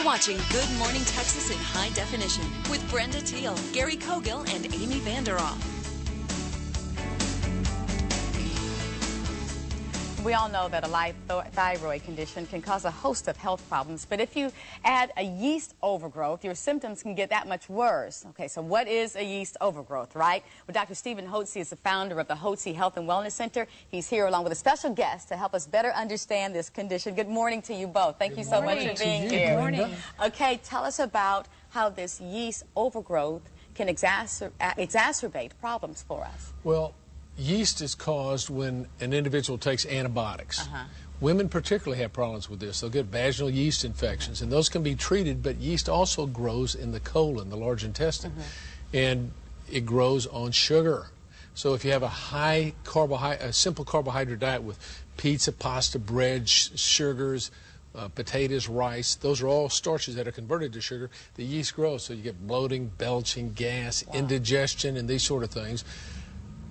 watching Good Morning Texas in high definition with Brenda Teal, Gary Cogill, and Amy Vanderoff. We all know that a light thyroid condition can cause a host of health problems, but if you add a yeast overgrowth, your symptoms can get that much worse. Okay, so what is a yeast overgrowth, right? Well, Dr. Stephen Hotze is the founder of the Hotze Health and Wellness Center. He's here along with a special guest to help us better understand this condition. Good morning to you both. Thank you so much for being here. Good morning. Okay, tell us about how this yeast overgrowth can exacerbate problems for us. Well, yeast is caused when an individual takes antibiotics. Women particularly have problems with this. They'll get vaginal yeast infections, and those can be treated, but yeast also grows in the colon, the large intestine, and it grows on sugar. So if you have a simple carbohydrate diet with pizza, pasta, bread, sugars, potatoes, rice, those are all starches that are converted to sugar, the yeast grows. So you get bloating, belching, gas, indigestion, and these sort of things.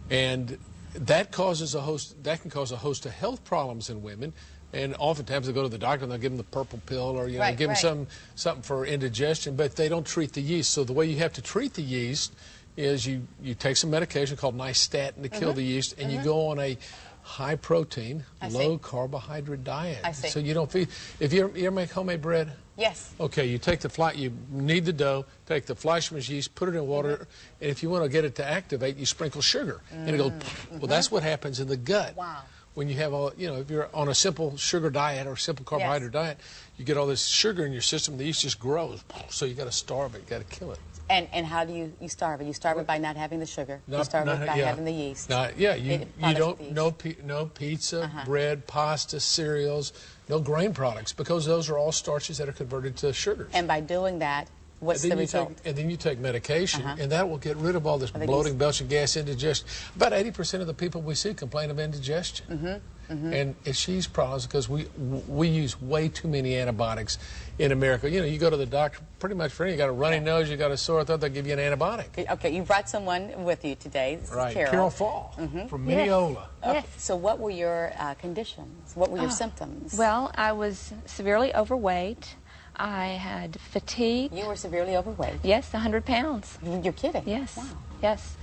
And that causes that can cause a host of health problems in women. And oftentimes they go to the doctor and they'll give them the purple pill, or give them something for indigestion, but they don't treat the yeast. So the way you have to treat the yeast is you take some medication called nystatin to kill the yeast, and you go on a high protein, low carbohydrate diet. So you don't feed. If you ever make homemade bread? Yes. Okay, you take you knead the dough, take the Fleischmann's yeast, put it in water, and if you want to get it to activate, you sprinkle sugar, and it goes. Well, that's what happens in the gut. Wow. When you have if you're on a simple sugar diet or simple carbohydrate diet, you get all this sugar in your system, the yeast just grows. So you got to starve it, you got to kill it. And how do you starve it? You starve it by not having the sugar. You starve it by having the yeast. You don't no pizza, bread, pasta, cereals, no grain products, because those are all starches that are converted to sugars. And by doing that, what's the result? And then you take medication, and that will get rid of all this bloating, belching, gas, indigestion. About 80% of the people we see complain of indigestion. And it's yeast problems because we use way too many antibiotics in America. You go to the doctor pretty much for anything. You got a runny nose, you got a sore throat, they'll give you an antibiotic. Okay, you brought someone with you today. This is Carol. Carol Fall from Mineola. Okay. So what were your conditions? What were your symptoms? Well, I was severely overweight. I had fatigue. You were severely overweight? Yes, 100 pounds. You're kidding? Yes. Wow. Yes.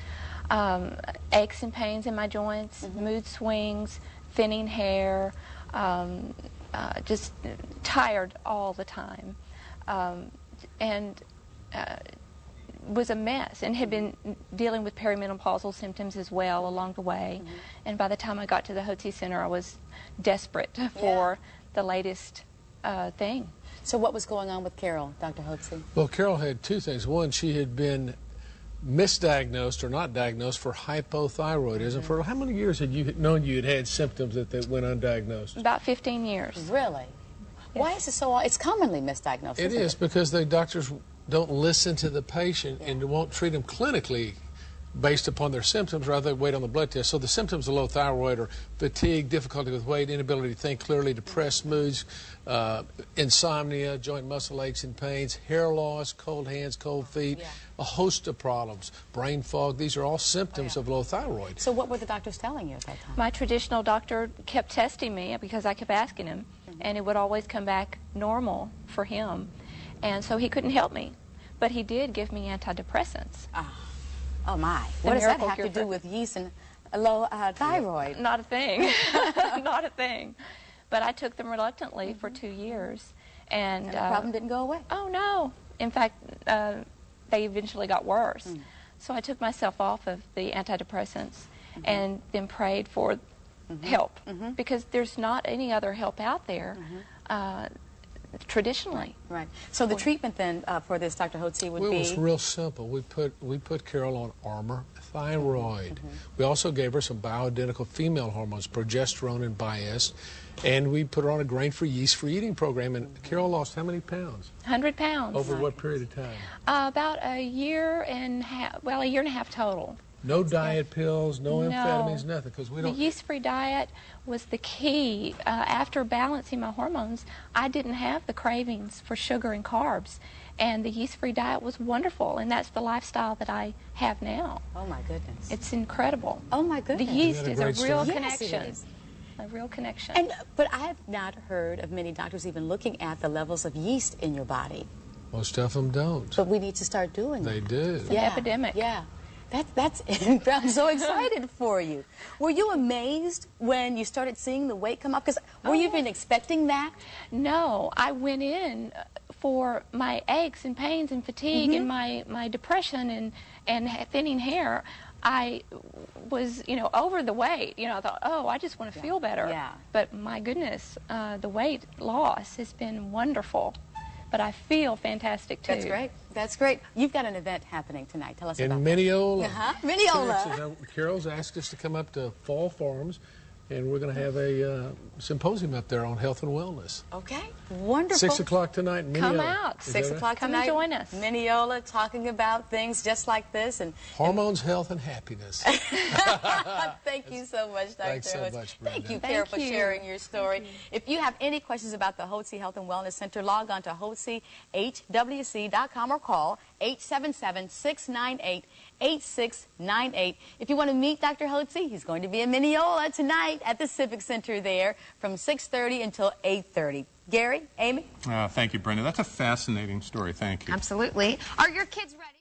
Aches and pains in my joints, mood swings, thinning hair, just tired all the time, and was a mess, and had been dealing with perimenopausal symptoms as well along the way. And by the time I got to the Hotze Center, I was desperate for the latest thing. So what was going on with Carol, Dr. Hotze? Well, Carol had two things. One, she had been misdiagnosed or not diagnosed for hypothyroidism. For how many years had you known you had symptoms that went undiagnosed? About 15 years. Really? Yes. Why is it so? It's commonly misdiagnosed. It is because the doctors don't listen to the patient and won't treat them clinically based upon their symptoms, rather they wait on the blood test. So the symptoms of low thyroid are fatigue, difficulty with weight, inability to think clearly, depressed moods, insomnia, joint muscle aches and pains, hair loss, cold hands, cold feet, a host of problems, brain fog. These are all symptoms of low thyroid. So what were the doctors telling you at that time? My traditional doctor kept testing me because I kept asking him, and it would always come back normal for him. And so he couldn't help me. But he did give me antidepressants. Oh my! What does that have to do with yeast and low thyroid? Not a thing. Not a thing. But I took them reluctantly for 2 years, and the problem didn't go away. Oh no! In fact, they eventually got worse. So I took myself off of the antidepressants, and then prayed for help, because there's not any other help out there. Traditionally. Right. So the treatment then for this, Dr. Hotze, would be? It was real simple. We put Carol on Armour thyroid. We also gave her some bioidentical female hormones, progesterone and biest, and we put her on a grain-free, yeast-free eating program. And Carol lost how many pounds? 100 pounds. Over what period of time? About a year and a half. Well, a year and a half total. No diet pills, no amphetamines, nothing, because we don't. The yeast-free diet was the key. After balancing my hormones, I didn't have the cravings for sugar and carbs, and the yeast-free diet was wonderful, and that's the lifestyle that I have now. Oh my goodness! It's incredible. Oh my goodness! The yeast is a real connection. connection. Yes, it is. a real connection. But I have not heard of many doctors even looking at the levels of yeast in your body. Most of them don't. But we need to start doing that. They do. It's an epidemic. Yeah. That's I'm so excited for you. Were you amazed when you started seeing the weight come up? Because were you even expecting that? No, I went in for my aches and pains and fatigue and my depression and thinning hair. I was, over the weight. I thought, oh, I just want to feel better. Yeah. But my goodness, the weight loss has been wonderful. But I feel fantastic, too. That's great. That's great. You've got an event happening tonight. Tell us about In that. Mineola. Mineola. Carol's asked us to come up to Fall Farms, and we're going to have a symposium up there on health and wellness. Okay. Wonderful. 6 o'clock tonight in Mineola. Come out. 6 o'clock tonight. Come and join us. Mineola, talking about things just like this. Hormones, health, and happiness. Thank you so much, Dr. Thanks so Hotze. much, Brenda. Thank you, Carol, for sharing your story. Thank you. If you have any questions about the Hotze Health and Wellness Center, log on to HotzeHWC.com or call 877-698-8698. If you want to meet Dr. Hotze, he's going to be in Mineola tonight at the Civic Center there from 6:30 until 8:30. Gary, Amy? Thank you, Brenda. That's a fascinating story. Thank you. Absolutely. Are your kids ready?